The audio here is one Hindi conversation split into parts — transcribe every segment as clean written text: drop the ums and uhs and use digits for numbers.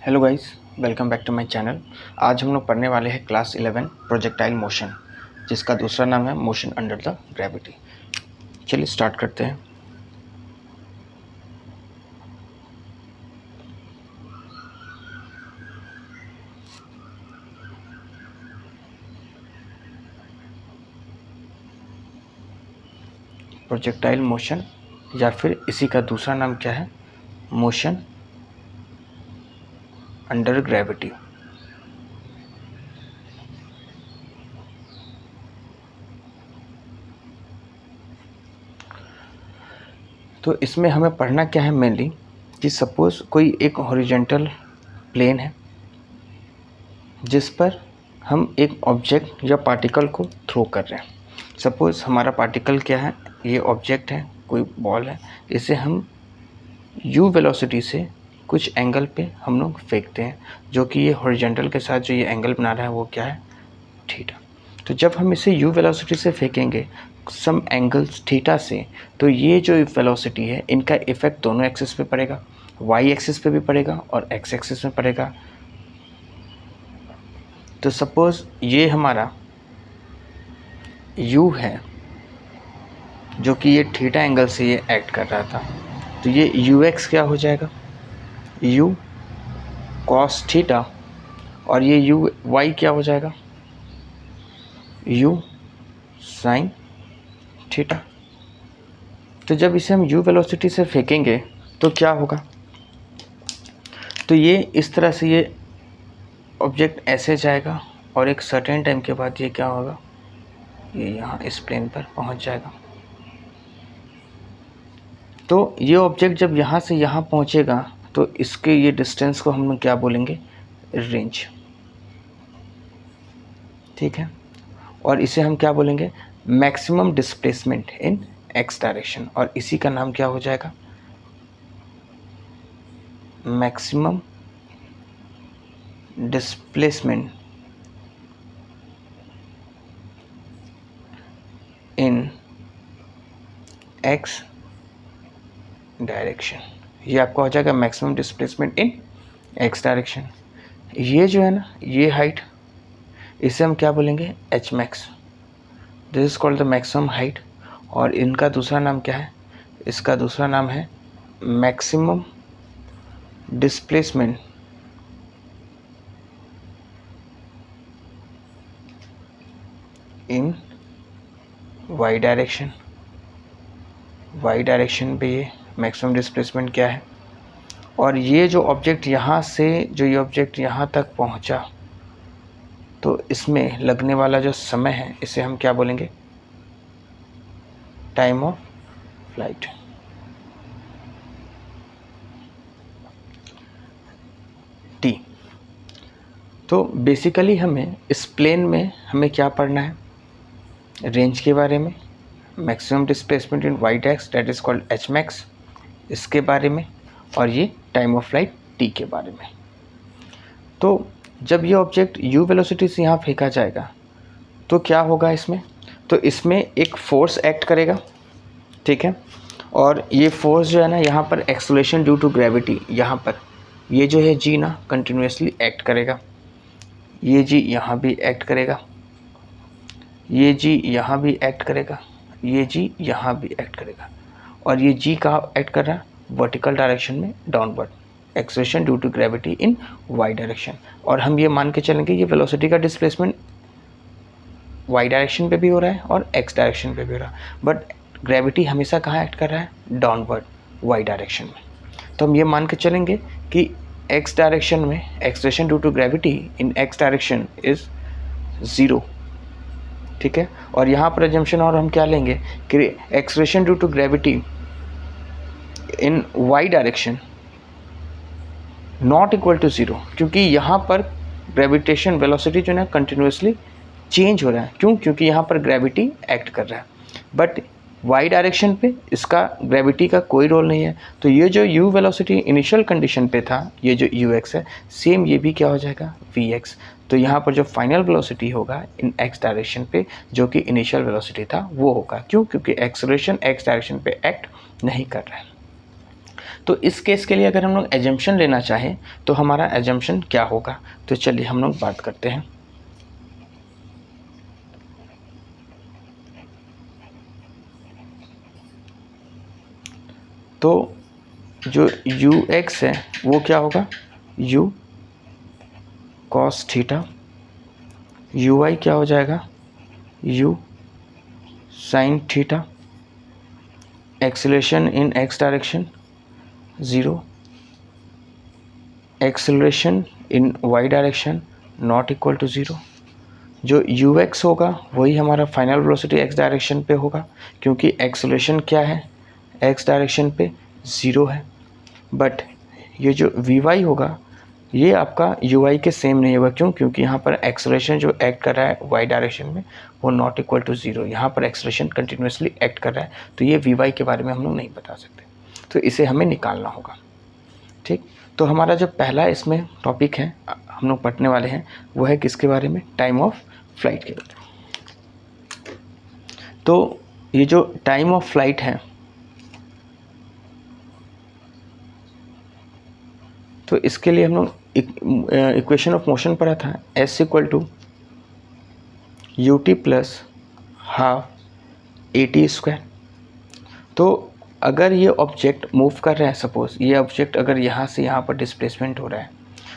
Hello guys, welcome back to my channel. आज हम लोग पढ़ने वाले हैं क्लास 11 प्रोजेक्टाइल मोशन, जिसका दूसरा नाम है मोशन अंडर द ग्रेविटी। चलिए स्टार्ट करते हैं। प्रोजेक्टाइल मोशन या फिर इसी का दूसरा नाम क्या है, मोशन अंडर ग्रेविटी। तो इसमें हमें पढ़ना क्या है मेनली, कि सपोज़ कोई एक हॉरिजॉन्टल प्लेन है जिस पर हम एक ऑब्जेक्ट या पार्टिकल को थ्रो कर रहे हैं। सपोज़ हमारा पार्टिकल क्या है, ये ऑब्जेक्ट है, कोई बॉल है, इसे हम u वेलोसिटी से कुछ एंगल पे हम लोग फेंकते हैं, जो कि ये हॉरिजॉन्टल के साथ जो ये एंगल बना रहा है वो क्या है, थीटा। तो जब हम इसे u वेलोसिटी से फेंकेंगे सम एंगल्स थीटा से, तो ये जो वेलोसिटी है इनका इफेक्ट दोनों एक्सिस पे पड़ेगा, y एक्सिस पे भी पड़ेगा और x एक्सिस में पड़ेगा। तो सपोज़ ये हमारा u है जो कि ये थीटा एंगल से ये एक्ट कर रहा था, तो ये ux क्या हो जाएगा, u cos थीटा, और ये u y क्या हो जाएगा, u sin थीटा। तो जब इसे हम u वेलोसिटी से फेंकेंगे तो क्या होगा, तो ये इस तरह से ये ऑब्जेक्ट ऐसे जाएगा और एक सर्टेन टाइम के बाद ये क्या होगा, ये यहाँ इस प्लेन पर पहुँच जाएगा। तो ये ऑब्जेक्ट जब यहाँ से यहाँ पहुँचेगा तो इसके ये डिस्टेंस को हम लोग क्या बोलेंगे, रेंज, ठीक है। और इसे हम क्या बोलेंगे, maximum displacement in x direction, और इसी का नाम क्या हो जाएगा, maximum displacement in x direction. ये आपका हो जाएगा maximum displacement in x direction. ये जो है ना, ये हाइट, इसे हम क्या बोलेंगे, H max, this is called the maximum height. और इनका दूसरा नाम क्या है, इसका दूसरा नाम है maximum displacement in Y direction. Y direction पे ये मैक्सिमम डिस्प्लेसमेंट क्या है। और ये जो ऑब्जेक्ट यहाँ से जो ये ऑब्जेक्ट यहाँ तक पहुँचा, तो इसमें लगने वाला जो समय है इसे हम क्या बोलेंगे, टाइम ऑफ फ्लाइट। टी। तो बेसिकली हमें इस प्लेन में हमें क्या पढ़ना है, रेंज के बारे में, maximum displacement in Y X that is called H max, इसके बारे में, और ये टाइम ऑफ फ्लाइट टी के बारे में। तो जब ये ऑब्जेक्ट u वेलोसिटी से यहाँ फेंका जाएगा तो क्या होगा इसमें, तो इसमें एक फोर्स एक्ट करेगा, ठीक है। और ये फोर्स जो है ना, यहाँ पर एक्सेलरेशन ड्यू टू ग्रेविटी, यहाँ पर ये जो है g ना कंटिन्यूसली एक्ट करेगा, ये g यहाँ भी एक्ट करेगा, ये g यहाँ भी एक्ट करेगा, ये g यहाँ भी एक्ट करेगा, और ये g कहाँ एक्ट कर रहा है, वर्टिकल डायरेक्शन में downward, acceleration due to gravity in Y direction. और हम ये मान के चलेंगे ये वेलोसिटी का डिस्प्लेसमेंट वाई डायरेक्शन पे भी हो रहा है और एक्स डायरेक्शन पे भी हो रहा है, बट ग्रेविटी हमेशा कहाँ एक्ट कर रहा है, डाउनवर्ड वाई डायरेक्शन में। तो हम ये मान के चलेंगे कि एक्स डायरेक्शन में acceleration due to gravity in x direction is 0, ठीक है। और यहाँ पर अजम्पशन और हम क्या लेंगे कि acceleration due to gravity in Y direction not equal to 0, क्योंकि यहाँ पर ग्रेविटेशन वेलोसिटी जो है कंटिन्यूसली चेंज हो रहा है। क्यों, क्योंकि यहाँ पर ग्रेविटी एक्ट कर रहा है, बट वाई डायरेक्शन पे इसका ग्रेविटी का कोई रोल नहीं है। तो ये जो u वेलोसिटी इनिशियल कंडीशन पे था, ये जो ux है, सेम ये भी क्या हो जाएगा, vx। तो यहाँ पर जो फाइनल वेलोसिटी होगा इन x डायरेक्शन पे, जो कि इनिशियल वेलोसिटी था, वो होगा। क्यों, क्योंकि एक्सेलरेशन x डायरेक्शन पे एक्ट नहीं कर रहा है। तो इस केस के लिए अगर हम लोग एजम्पशन लेना चाहें तो हमारा एजम्पशन क्या होगा, तो चलिए हम लोग बात करते हैं। तो जो ux है वो क्या होगा, u cos थीटा, uy क्या हो जाएगा, u sin theta, acceleration in x direction 0, acceleration in y direction not equal to 0। जो ux होगा वही हमारा फाइनल वेलोसिटी x डायरेक्शन पे होगा, क्योंकि एक्सेलरेशन क्या है x डायरेक्शन पे 0 है। बट ये जो vy होगा ये आपका ui के सेम नहीं होगा, क्यों, क्योंकि यहाँ पर एक्सेलरेशन जो एक्ट कर रहा है y डायरेक्शन में वो नॉट इक्वल टू 0, यहाँ पर एक्सेलरेशन कंटिन्यूसली एक्ट कर रहा है, तो ये vy के बारे में हम लोग नहीं बता सकते, तो इसे हमें निकालना होगा। ठीक, तो हमारा जो पहला इसमें टॉपिक है हम लोग पढ़ने वाले हैं वो है किसके बारे में, टाइम ऑफ फ्लाइट के बारे में। तो ये जो टाइम ऑफ फ्लाइट है, तो इसके लिए हम लोग इक्वेशन ऑफ मोशन पढ़ा था, s equal to ut plus half at²। तो अगर ये ऑब्जेक्ट मूव कर रहा है, सपोज ये ऑब्जेक्ट अगर यहाँ से यहाँ पर डिस्प्लेसमेंट हो रहा है,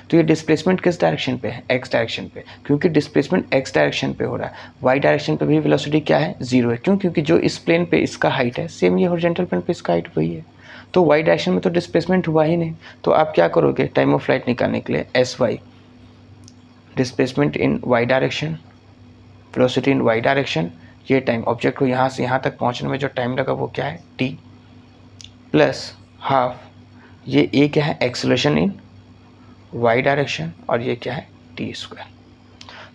तो ये डिस्प्लेसमेंट किस डायरेक्शन पे है, x डायरेक्शन पे, क्योंकि डिस्प्लेसमेंट x डायरेक्शन पे हो रहा है। y डायरेक्शन पे भी वेलोसिटी क्या है, 0 है, क्यों, क्योंकि जो इस प्लेन पे इसका हाइट है सेम ये हॉरिजॉन्टल प्लेन पे इसका हाइट वही है, तो y डायरेक्शन में तो डिस्प्लेसमेंट हुआ ही नहीं। तो आप क्या करोगे, टाइम ऑफ फ्लाइट निकालने के लिए sy displacement in y direction, velocity in y direction, ये टाइम ऑब्जेक्ट को यहाँ से यहाँ तक पहुँचने में जो टाइम लगा वो क्या है, t प्लस हाफ, ये a क्या है, एक्सेलरेशन इन y डायरेक्शन, और ये क्या है, t²।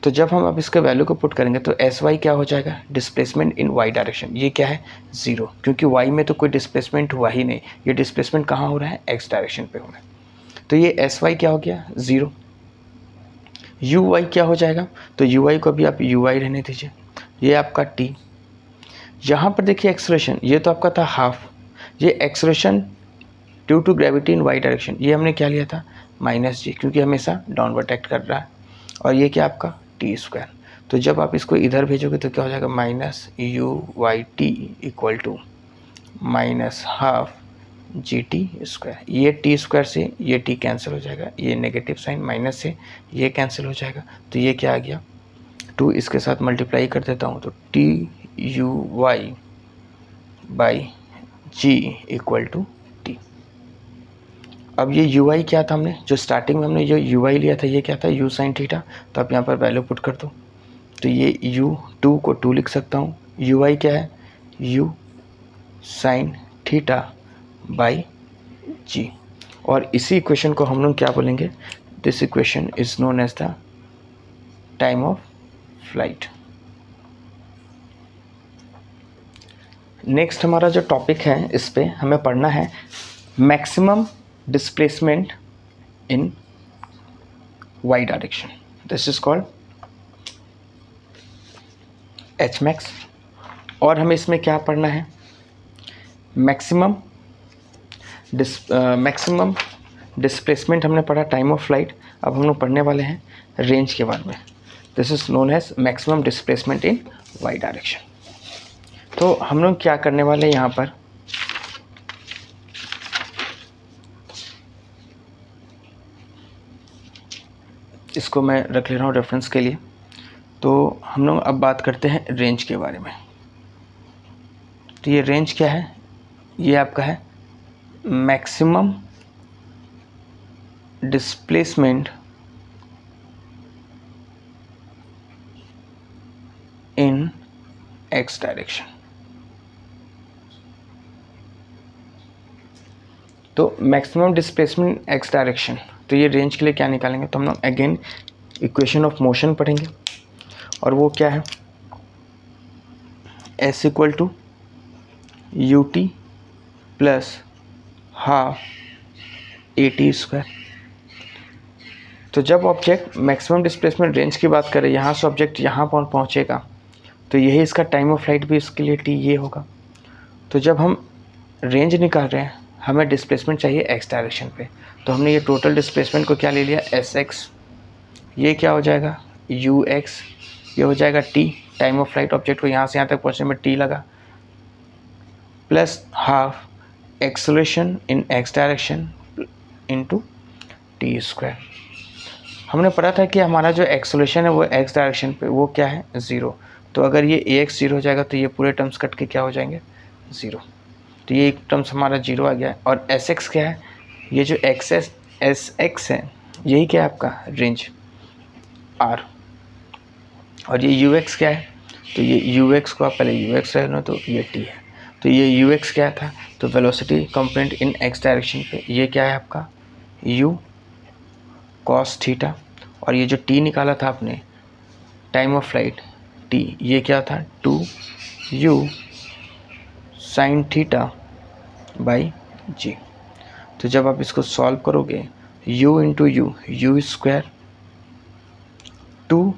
तो जब हम अब इसके वैल्यू को पुट करेंगे तो sy क्या हो जाएगा, डिस्प्लेसमेंट इन y डायरेक्शन, ये क्या है, 0, क्योंकि y में तो कोई डिस्प्लेसमेंट हुआ ही नहीं, ये डिस्प्लेसमेंट कहाँ हो रहा है, x डायरेक्शन पे हो रहा है, तो ये sy क्या हो गया, 0। uy क्या हो जाएगा, तो uy को भी आप uy रहने दीजिए, ये आपका t। यहाँ पर देखिए एक्सेलरेशन, ये तो आपका था हाफ, ये acceleration due to gravity in y direction, ये हमने क्या लिया था, -g, क्योंकि हमेशा डाउनवर्ड एक्ट कर रहा है, और ये क्या आपका t²। तो जब आप इसको इधर भेजोगे तो क्या हो जाएगा, -uyt equal to -half gt²। ये t² से ये t कैंसिल हो जाएगा, ये नेगेटिव साइन माइनस से ये कैंसिल हो जाएगा, तो ये क्या आ गया, 2 इसके साथ मल्टीप्लाई कर देता हूँ, तो tuy by g equal to t। अब ये ui क्या था, हमने जो स्टार्टिंग में हमने जो ui लिया था ये क्या था, u sin थीटा, तो आप यहाँ पर वैल्यू पुट कर दो, तो ये u2 को 2 लिख सकता हूँ, ui क्या है, u sin theta by g, और इसी इक्वेशन को हम लोग क्या बोलेंगे, this equation is known as the time of flight. Next हमारा जो टॉपिक है इस पे हमें पढ़ना है maximum displacement in y direction, this is called hmax। और हमें इसमें क्या पढ़ना है, मैक्सिमम डिस्प्लेसमेंट हमने पढ़ा टाइम ऑफ फ्लाइट, अब हम लोग पढ़ने वाले हैं रेंज के बारे में, this is known as maximum displacement in y direction. तो हम लोग क्या करने वाले हैं यहाँ पर, इसको मैं रख ले रहा हूँ रेफरेंस के लिए। तो हम लोग अब बात करते हैं रेंज के बारे में। तो ये रेंज क्या है, ये आपका है मैक्सिमम डिस्प्लेसमेंट इन x डायरेक्शन। तो मैक्सिमम डिस्प्लेसमेंट x डायरेक्शन, तो ये रेंज के लिए क्या निकालेंगे, तो हम लोग अगेन इक्वेशन ऑफ मोशन पढ़ेंगे, और वो क्या है, s equal to ut plus half at²। तो जब ऑब्जेक्ट मैक्सिमम डिस्प्लेसमेंट रेंज की बात करें, यहाँ से ऑब्जेक्ट यहाँ पर पहुँचेगा, तो यही इसका टाइम ऑफ फ्लाइट भी इसके लिए t ये होगा। तो जब हम रेंज निकाल रहे हैं हमें डिस्प्लेसमेंट चाहिए एक्स डायरेक्शन पे, तो हमने ये टोटल डिस्प्लेसमेंट को क्या ले लिया एस एक्स, ये क्या हो जाएगा यू एक्स, ये हो जाएगा T, time of flight object को यहाँ से यहाँ तक पहुँचने में टी लगा, plus half acceleration in x direction into T square. हमने पढ़ा था कि हमारा जो एक्सेलरेशन है वो एक्स डायरेक्शन पे वो क्या है 0, तो अगर ये ए एक्स 0 हो जाएगा तो ये पूरे टर्म्स कट के क्या हो जाएंगे 0, तो ये एक टर्म्स हमारा 0 आ गया है। और एस एक्स क्या है, ये जो एक्स एस एक्स है यही क्या है आपका रेंज आर, और ये यू एक्स क्या है, तो ये यू एक्स को आप पहले यू एक्स रहना, तो ये टी है, तो ये यू एक्स क्या था, तो velocity component in x direction पे ये क्या है आपका यू कॉस थीटा, और ये जो टी निकाला था आपने टाइम ऑफ फ्लाइट टी, ये क्या था 2u साइन थीटा बाई जी। तो जब आप इसको सॉल्व करोगे u into U square 2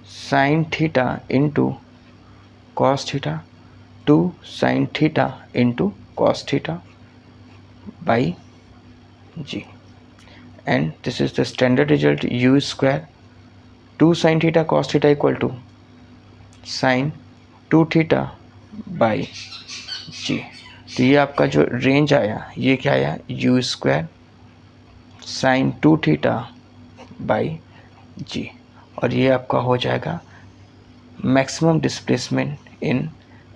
sine theta into cos theta 2 sine theta into cos theta by G, and this is the standard result u square 2 sin theta cos theta equal to sin 2 theta by g। तो ये आपका जो रेंज आया ये क्या आया u square sin 2 theta by g, और ये आपका हो जाएगा maximum displacement in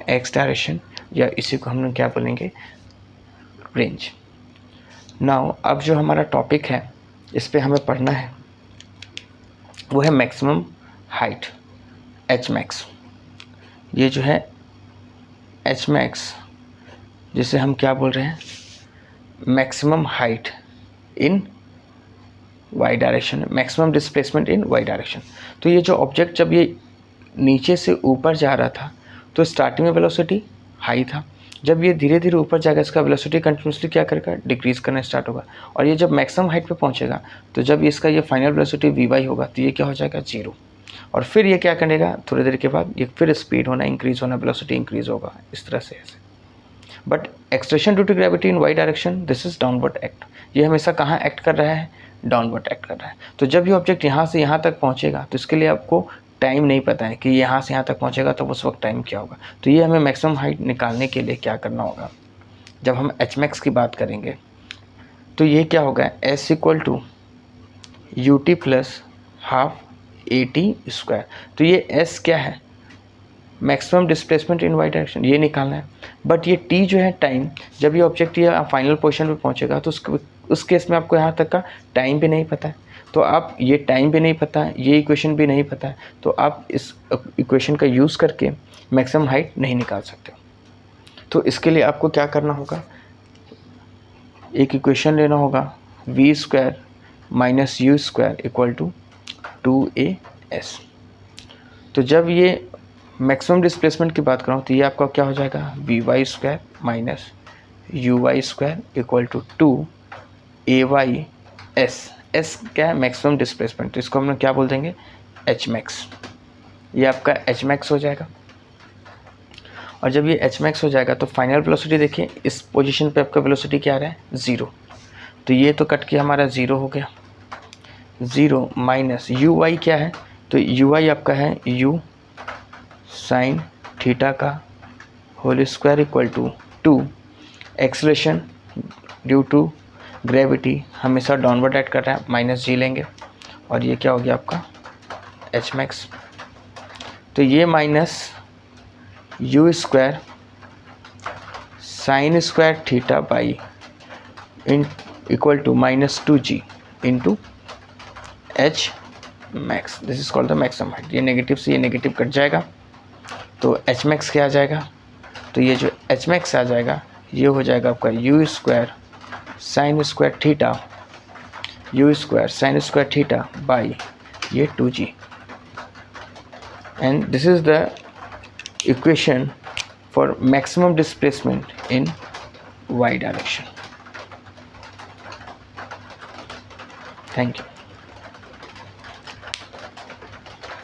x direction, या इसी को हम लोग क्या बोलेंगे रेंज। नाउ अब जो हमारा टॉपिक है इस पे हमें पढ़ना है वो है मैक्सिमम हाइट एच मैक्स। ये जो है एच मैक्स जिसे हम क्या बोल रहे हैं maximum height in Y direction, maximum displacement in Y direction. तो ये जो ऑब्जेक्ट जब ये नीचे से ऊपर जा रहा था तो स्टार्टिंग में वेलोसिटी हाई था, जब ये धीरे धीरे ऊपर जाएगा इसका वेलोसिटी कंटिन्यूसली क्या करेगा डिक्रीज करना स्टार्ट होगा, और ये जब मैक्सिमम हाइट पे पहुंचेगा तो जब इसका ये फाइनल वेलोसिटी वी वाई होगा तो ये क्या हो जाएगा 0, और फिर ये क्या करेगा थोड़ी देर के बाद ये फिर स्पीड होना इंक्रीज होना वेलोसिटी इंक्रीज होगा इस तरह से ऐसे। But acceleration due to gravity in Y direction this is downward act, ये हमेशा कहाँ एक्ट कर रहा है डाउनवर्ड एक्ट कर रहा है। तो जब ये ऑब्जेक्ट यहाँ से यहाँ तक पहुँचेगा तो इसके लिए आपको टाइम नहीं पता है कि यहाँ से यहाँ तक पहुँचेगा तो उस वक्त टाइम क्या होगा, तो ये हमें मैक्सिमम हाइट निकालने के लिए क्या करना होगा, जब हम एच मैक्स की बात करेंगे तो ये क्या होगा S equal to U T plus half A T square. तो ये एस क्या है maximum displacement in Y direction ये निकालना है, बट ये टी जो है टाइम, जब ये ऑब्जेक्ट ये फाइनल पोजीशन पे पहुँचेगा तो उस केस में आपको यहाँ तक का टाइम भी नहीं पता है, तो आप ये टाइम भी नहीं पता है ये इक्वेशन भी नहीं पता है, तो आप इस इक्वेशन का यूज़ करके मैक्सिमम हाइट नहीं निकाल सकते। तो इसके लिए आपको क्या करना होगा, एक इक्वेशन लेना होगा V square minus U square equal to 2as। तो जब ये मैक्सिमम डिस्प्लेसमेंट की बात करूँ तो ये आपका क्या हो जाएगा V Y square minus U Y square equal to 2ay s। S क्या है मैक्सिमम डिस्प्लेसमेंट, तो इसको हम लोग क्या बोल देंगे एच मैक्स, ये आपका एच मैक्स हो जाएगा। और जब ये एच मैक्स हो जाएगा तो फाइनल वेलोसिटी देखिए इस पोजीशन पे आपका वेलोसिटी क्या आ रहा है 0, तो ये तो कट के हमारा 0 हो गया, 0 माइनस यू वाई क्या है, तो यू वाई आपका है यू साइन थीटा का whole square equal to 2 acceleration due to gravity हमेशा डाउनवर्ड एक्ट कर रहा है माइनस जी लेंगे, और ये क्या हो गया आपका एच मैक्स। तो ये minus U square sine square theta by in equal to minus 2g into H max, this is called the maximum height. ये नेगेटिव से ये नेगेटिव कट जाएगा तो एच मैक्स क्या आ जाएगा, तो ये जो एच मैक्स आ जाएगा ये हो जाएगा आपका you square sine square theta you square sine square theta by ये 2g, and this is the equation for maximum displacement in y direction. Thank you.